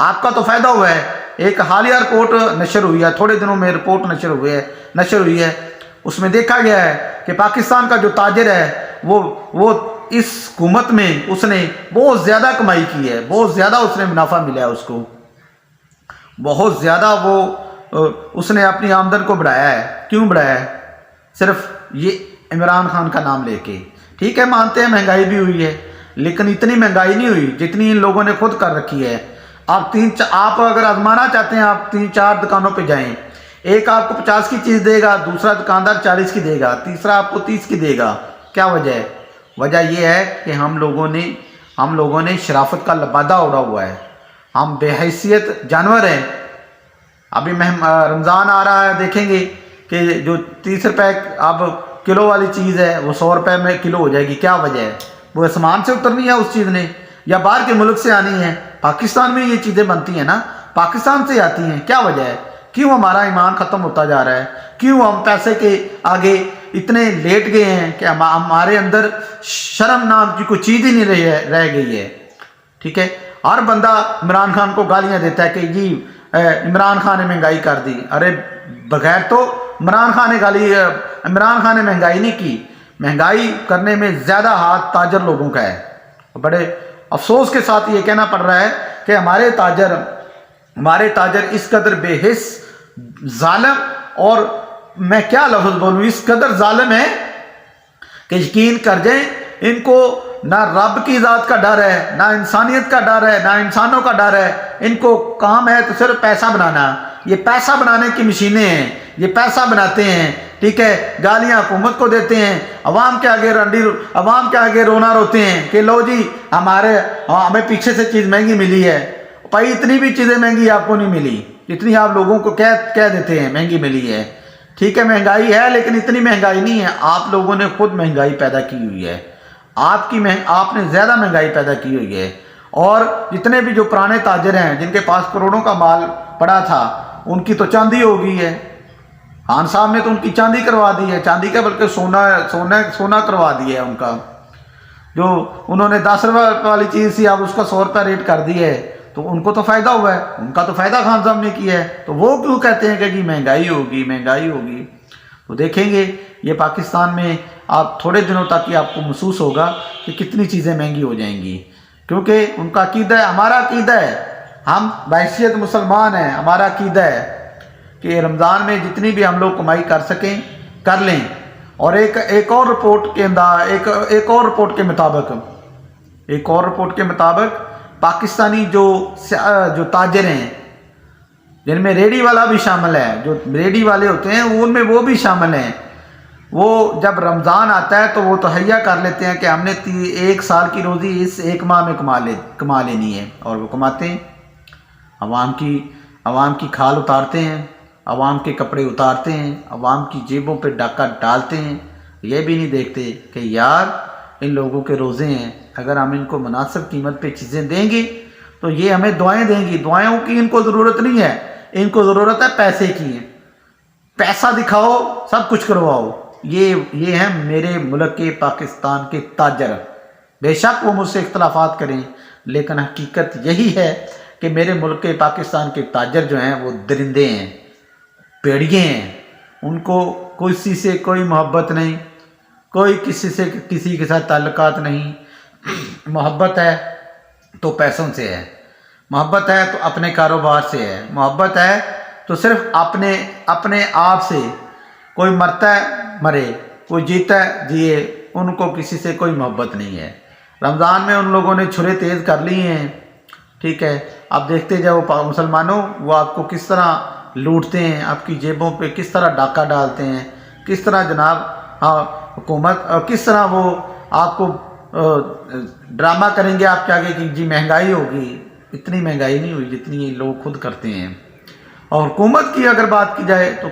آپ کا تو فائدہ ہوا ہے. ایک حالیہ رپورٹ نشر ہوئی ہے, تھوڑے دنوں میں رپورٹ نشر ہوئی ہے, اس میں دیکھا گیا ہے کہ پاکستان کا جو تاجر ہے وہ اس حکومت میں اس نے بہت زیادہ کمائی کی ہے, بہت زیادہ اس نے منافع ملا ہے, اس کو بہت زیادہ اس نے اپنی آمدن کو بڑھایا ہے. کیوں بڑھایا ہے؟ صرف یہ عمران خان کا نام لے کے. ٹھیک ہے, مانتے ہیں مہنگائی بھی ہوئی ہے, لیکن اتنی مہنگائی نہیں ہوئی جتنی ان لوگوں نے خود کر رکھی ہے. آپ اگر آزمانا چاہتے ہیں, آپ 3-4 دکانوں پہ جائیں, ایک آپ کو 50 کی چیز دے گا, دوسرا دکاندار 40 کی دے گا, تیسرا آپ کو 30 کی دے گا. کیا وجہ ہے؟ وجہ یہ ہے کہ ہم لوگوں نے شرافت کا لبادہ اڑا ہوا ہے. ہم بے حیثیت جانور ہیں. ابھی رمضان آ رہا ہے, دیکھیں گے کہ جو 30 روپے اب کلو والی چیز ہے وہ 100 روپے میں کلو ہو جائے گی. کیا وجہ ہے؟ وہ آسمان سے اترنی ہے اس چیز نے, یا باہر کے ملک سے آنی ہے؟ پاکستان میں یہ چیزیں بنتی ہیں نا, پاکستان سے آتی ہیں. کیا وجہ ہے؟ کیوں ہمارا ایمان ختم ہوتا جا رہا ہے؟ کیوں ہم پیسے کے آگے اتنے لیٹ گئے ہیں کہ ہمارے اندر شرم نام کی کوئی چیز ہی نہیں رہ گئی ہے. ٹھیک ہے, ہر بندہ عمران خان کو گالیاں دیتا ہے کہ جی عمران خان نے مہنگائی کر دی. ارے بغیر تو عمران خان نے مہنگائی نہیں کی. مہنگائی کرنے میں زیادہ ہاتھ تاجر لوگوں کا ہے. بڑے افسوس کے ساتھ یہ کہنا پڑ رہا ہے کہ ہمارے تاجر اس قدر بے حس, ظالم, اور میں کیا لفظ بولوں, اس قدر ظالم ہے کہ یقین کر جائیں ان کو نہ رب کی ذات کا ڈر ہے, نہ انسانیت کا ڈر ہے, نہ انسانوں کا ڈر ہے. ان کو کام ہے تو صرف پیسہ بنانا. یہ پیسہ بنانے کی مشینیں ہیں, یہ پیسہ بناتے ہیں. ٹھیک ہے, گالیاں حکومت کو دیتے ہیں, عوام کے آگے رونا روتے ہیں کہ لو جی ہمیں پیچھے سے چیز مہنگی ملی ہے. بھائی اتنی بھی چیزیں مہنگی آپ کو نہیں ملی جتنی آپ لوگوں کو کہہ دیتے ہیں مہنگی ملی ہے. ٹھیک ہے, مہنگائی ہے لیکن اتنی مہنگائی نہیں ہے. آپ لوگوں نے خود مہنگائی پیدا کی ہوئی ہے. آپ نے زیادہ مہنگائی پیدا کی ہوئی ہے. اور جتنے بھی جو پرانے تاجر ہیں جن کے پاس کروڑوں کا مال پڑا تھا, ان کی تو چاندی ہو گئی ہے. خان صاحب نے تو ان کی چاندی کروا دی ہے, چاندی کا بلکہ سونا کروا دیا ہے ان کا. جو انہوں نے 10 روپے والی چیز تھی, اب اس کا 100 روپے ریٹ کر دی ہے, تو ان کو تو فائدہ ہوا ہے. ان کا تو فائدہ خان صاحب نے کیا ہے. تو وہ کیوں کہتے ہیں کہ جی مہنگائی ہوگی. تو دیکھیں گے یہ پاکستان میں آپ تھوڑے دنوں تک ہی آپ کو محسوس ہوگا کہ کتنی چیزیں مہنگی ہو جائیں گی. کیونکہ ان کا عقیدہ ہے, ہمارا عقیدہ ہے, ہم بحیثیت مسلمان ہیں, ہمارا عقیدہ ہے کہ رمضان میں جتنی بھی ہم لوگ کمائی کر سکیں کر لیں. اور ایک اور رپورٹ کے مطابق پاکستانی جو تاجر ہیں, جن میں ریڈی والا بھی شامل ہے, جو ریڈی والے ہوتے ہیں ان میں وہ بھی شامل ہیں, وہ جب رمضان آتا ہے تو وہ تہیا کر لیتے ہیں کہ ہم نے 1 سال کی روزی اس 1 ماہ میں کما لینی ہے. اور وہ کماتے ہیں, عوام کی کھال اتارتے ہیں, عوام کے کپڑے اتارتے ہیں, عوام کی جیبوں پہ ڈاکہ ڈالتے ہیں. یہ بھی نہیں دیکھتے کہ یار ان لوگوں کے روزے ہیں, اگر ہم ان کو مناسب قیمت پہ چیزیں دیں گے تو یہ ہمیں دعائیں دیں گی. دعائوں کی ان کو ضرورت نہیں ہے, ان کو ضرورت ہے پیسے کی. پیسہ دکھاؤ, سب کچھ کرواؤ. یہ ہیں میرے ملک کے پاکستان کے تاجر. بے شک وہ مجھ سے اختلافات کریں, لیکن حقیقت یہی ہے کہ میرے ملک کے پاکستان کے تاجر جو ہیں وہ درندے ہیں, پیڑیے ہیں. ان کو کسی سے کوئی محبت نہیں, کوئی کسی کے ساتھ تعلقات نہیں. محبت ہے تو پیسوں سے ہے, محبت ہے تو اپنے کاروبار سے ہے, محبت ہے تو صرف اپنے آپ سے. کوئی مرتا ہے مرے, کوئی جیتا ہے جیے, ان کو کسی سے کوئی محبت نہیں ہے. رمضان میں ان لوگوں نے چھرے تیز کر لی ہیں. ٹھیک ہے, آپ دیکھتے جاؤ مسلمانوں, وہ آپ کو کس طرح لوٹتے ہیں, آپ کی جیبوں پہ کس طرح ڈاکہ ڈالتے ہیں, کس طرح جناب حکومت, کس طرح وہ آپ کو ڈرامہ کریں گے آپ کے آگے کہ جی مہنگائی ہوگی. اتنی مہنگائی نہیں ہوئی جتنی یہ لوگ خود کرتے ہیں. اور حکومت کی اگر بات کی جائے تو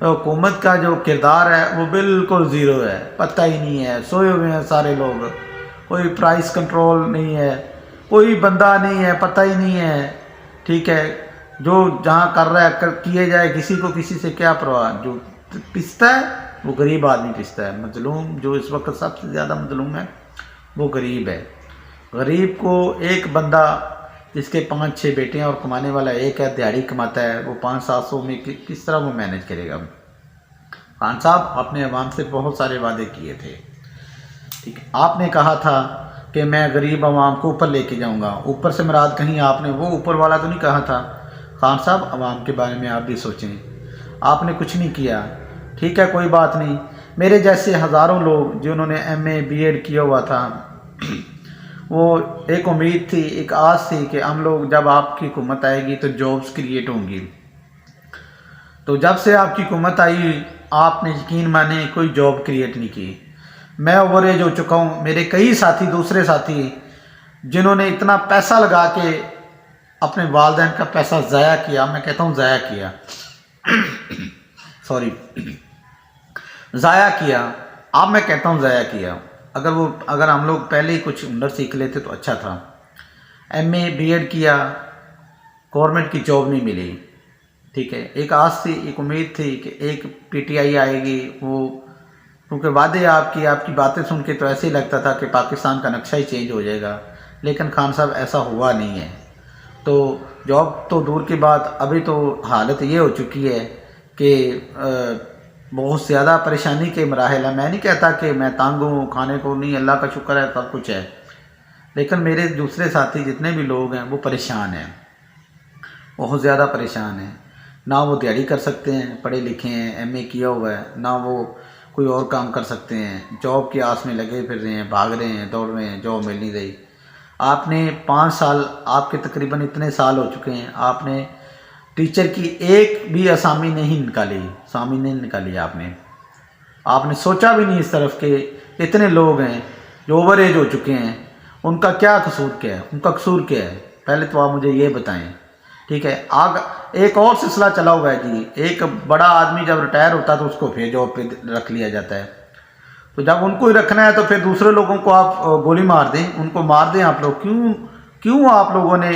حکومت کا جو کردار ہے وہ بالکل زیرو ہے. پتہ ہی نہیں ہے, سوئے ہوئے ہیں سارے لوگ. کوئی پرائس کنٹرول نہیں ہے, کوئی بندہ نہیں ہے, پتہ ہی نہیں ہے. ٹھیک ہے, جو جہاں کر رہا ہے کیے جائے, کسی سے کیا پرواہ. جو پستا ہے وہ غریب آدمی پستا ہے. مظلوم جو اس وقت سب سے زیادہ مظلوم ہے وہ غریب ہے. غریب کو ایک بندہ جس کے 5-6 بیٹے ہیں اور کمانے والا ایک ہے، دیہڑی کماتا ہے، وہ 500-700 میں کس طرح وہ مینج کرے گا؟ خان صاحب آپ نے عوام سے بہت سارے وعدے کیے تھے، ٹھیک ہے، آپ نے کہا تھا کہ میں غریب عوام کو اوپر لے کے جاؤں گا، اوپر سے مراد کہیں آپ نے وہ اوپر والا تو نہیں کہا تھا؟ خان صاحب عوام کے بارے میں آپ بھی سوچیں، آپ نے کچھ نہیں کیا، ٹھیک ہے، کوئی بات نہیں۔ میرے جیسے ہزاروں لوگ جنہوں نے MA BEd کیا ہوا تھا، وہ ایک امید تھی، ایک آس تھی کہ ہم لوگ جب آپ کی حکومت آئے گی تو جابس کریٹ ہوں گی۔ تو جب سے آپ کی حکومت آئی آپ نے یقین مانے کوئی جاب کریٹ نہیں کی۔ میں اوور ایج ہو چکا ہوں، میرے کئی ساتھی دوسرے ساتھی جنہوں نے اتنا پیسہ لگا کے اپنے والدین کا پیسہ ضائع کیا، میں کہتا ہوں ضائع کیا ضائع کیا، اب میں کہتا ہوں ضائع کیا۔ اگر ہم لوگ پہلے ہی کچھ ہنر سیکھ لیتے تو اچھا تھا۔ MA BEd کیا، گورنمنٹ کی جاب نہیں ملی، ٹھیک ہے، ایک آس تھی، ایک امید تھی کہ ایک PTI آئے گی، وہ کیونکہ وعدے آپ کی باتیں سن کے تو ایسے ہی لگتا تھا کہ پاکستان کا نقشہ ہی چینج ہو جائے گا، لیکن خان صاحب ایسا ہوا نہیں ہے۔ تو جاب تو دور کی بات، ابھی تو حالت یہ ہو چکی ہے کہ بہت زیادہ پریشانی کے مراحل ہیں۔ میں نہیں کہتا کہ میں تنگ ہوں، کھانے کو نہیں، اللہ کا شکر ہے سب کچھ ہے، لیکن میرے دوسرے ساتھی جتنے بھی لوگ ہیں وہ پریشان ہیں، بہت زیادہ پریشان ہیں۔ نہ وہ دیہڑی کر سکتے ہیں، پڑھے لکھے ہیں، MA کیا ہوا ہے، نہ وہ کوئی اور کام کر سکتے ہیں، جاب کی آس میں لگے پھر رہے ہیں، بھاگ رہے ہیں، دوڑ رہے ہیں، جاب مل نہیں رہی۔ آپ نے 5 سال، آپ کے تقریباً اتنے سال ہو چکے ہیں، آپ نے ٹیچر کی ایک بھی اسامی نہیں نکالی آپ نے سوچا بھی نہیں اس طرف کہ اتنے لوگ ہیں جو اوور ایج ہو چکے ہیں، ان کا کیا قصور کیا ہے، ان کا قصور کیا ہے؟ پہلے تو آپ مجھے یہ بتائیں، ٹھیک ہے۔ ایک اور سلسلہ چلا ہوا ہے جی، ایک بڑا آدمی جب ریٹائر ہوتا ہے تو اس کو پھر جاب پہ رکھ لیا جاتا ہے، تو جب ان کو ہی رکھنا ہے تو پھر دوسرے لوگوں کو آپ گولی مار دیں، ان کو مار دیں آپ لوگ۔ کیوں آپ لوگوں نے،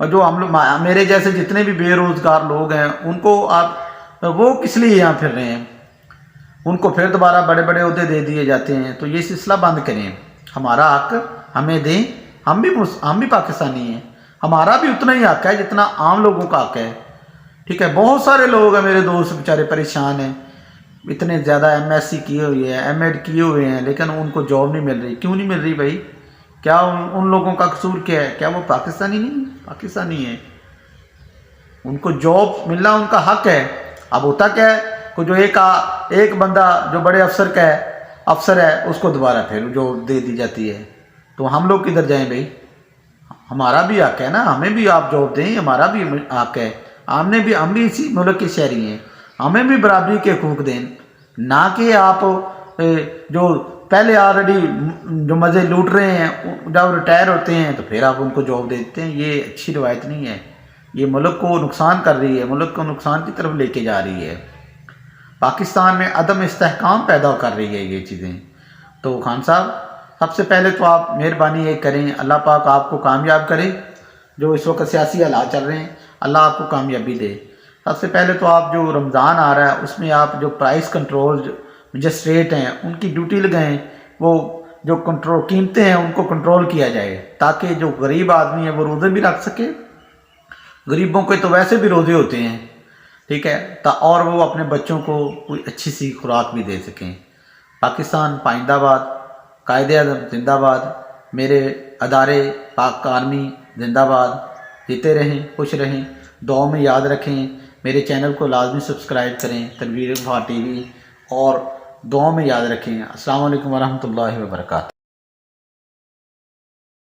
جو ہم لوگ میرے جیسے جتنے بھی بے روزگار لوگ ہیں ان کو آپ وہ کس لیے یہاں پھر رہے ہیں؟ ان کو پھر دوبارہ بڑے بڑے عہدے دے دیے جاتے ہیں۔ تو یہ سلسلہ بند کریں، ہمارا حق ہمیں دیں، ہم بھی پاکستانی ہیں، ہمارا بھی اتنا ہی حق ہے جتنا عام لوگوں کا حق ہے، ٹھیک ہے۔ بہت سارے لوگ ہیں میرے دوست بیچارے پریشان ہیں، اتنے زیادہ MSc کیے ہوئے ہیں، MAd کیے ہوئے ہیں، لیکن ان کو جاب نہیں مل رہی۔ کیوں نہیں مل رہی بھائی؟ کیا ان لوگوں کا قصور کیا ہے؟ کیا وہ پاکستانی نہیں؟ پاکستانی ہیں، ان کو جاب ملنا ان کا حق ہے۔ اب ہوتا کیا ہے کہ جو ایک بندہ جو بڑے افسر ہے اس کو دوبارہ پھر جو دے دی جاتی ہے، تو ہم لوگ کدھر جائیں بھائی؟ ہمارا بھی حق ہے نا، ہمیں بھی آپ جاب دیں، ہمارا بھی حق ہے، ہم بھی اسی ملک کے شہری ہیں، ہمیں بھی برابری کے حقوق دیں، نہ کہ آپ جو پہلے آلریڈی جو مزے لوٹ رہے ہیں جب ریٹائر ہوتے ہیں تو پھر آپ ان کو جاب دے دیتے ہیں۔ یہ اچھی روایت نہیں ہے، یہ ملک کو نقصان کر رہی ہے، ملک کو نقصان کی طرف لے کے جا رہی ہے، پاکستان میں عدم استحکام پیدا کر رہی ہے یہ چیزیں۔ تو خان صاحب سب سے پہلے تو آپ مہربانی یہ کریں، اللہ پاک آپ کو کامیاب کرے، جو اس وقت سیاسی حالات چل رہے ہیں اللہ آپ کو کامیابی دے۔ سب سے پہلے تو آپ جو رمضان آ رہا ہے اس میں آپ جو پرائس کنٹرول مجسٹریٹ ہیں ان کی ڈیوٹی لگائیں، وہ جو قیمتیں ہیں ان کو کنٹرول کیا جائے، تاکہ جو غریب آدمی ہے وہ روزے بھی رکھ سکے، غریبوں کے تو ویسے بھی روزے ہوتے ہیں، ٹھیک ہے، اور وہ اپنے بچوں کو کوئی اچھی سی خوراک بھی دے سکیں۔ پاکستان پائندہ باد، قائد اعظم زندہ باد، میرے ادارے پاک آرمی زندہ باد، جیتے رہیں، خوش رہیں، دعاؤں میں یاد رکھیں، میرے چینل کو لازمی سبسکرائب کریں تنویر بہار TV، اور دعاؤں میں یاد رکھیں۔ السلام علیکم ورحمۃ اللہ وبرکاتہ۔